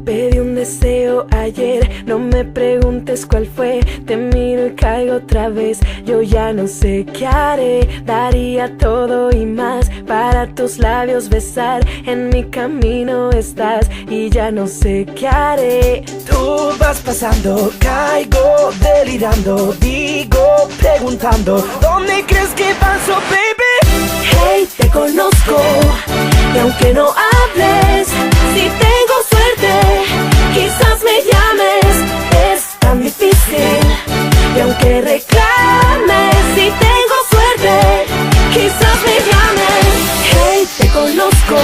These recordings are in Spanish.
pedí un deseo ayer, no me preguntes cuál fue. Te miro y caigo otra vez, yo ya no sé qué haré. Daría todo y más para tus labios besar. En mi camino estás y ya no sé qué haré. Tú vas pasando, caigo delirando, digo preguntando, ¿dónde crees que paso, baby? Hey, te conozco y aunque no hables, si tengo suerte, quizás me llames. Es tan difícil y aunque reclames, si tengo suerte, quizás me llames. Hey, te conozco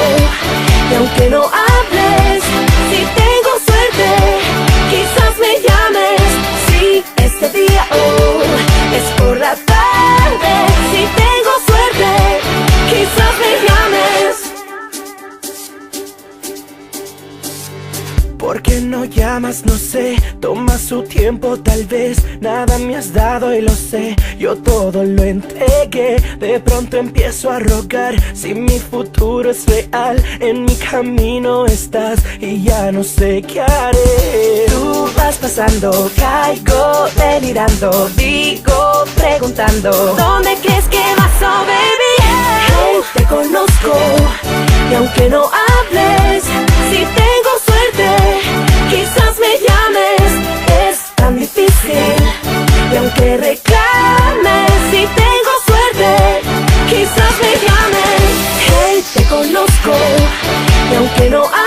y aunque no hables, si tengo suerte, quizás me llames. Si este día es por la tarde, si tengo suerte, quizás me llames. ¿Por qué no llamas? No sé, toma su tiempo tal vez. Nada me has dado y lo sé, yo todo lo entregué. De pronto empiezo a rogar, si mi futuro es real, en mi camino estás y ya no sé qué haré. Tú vas pasando, caigo delirando, digo preguntando, ¿dónde crees que vas, oh baby? Hey, te conozco y aunque no hables, si tengo suerte, quizás me llames. Es tan difícil y aunque reclames, si tengo suerte, quizás me llames. Hey, te conozco y aunque no hables,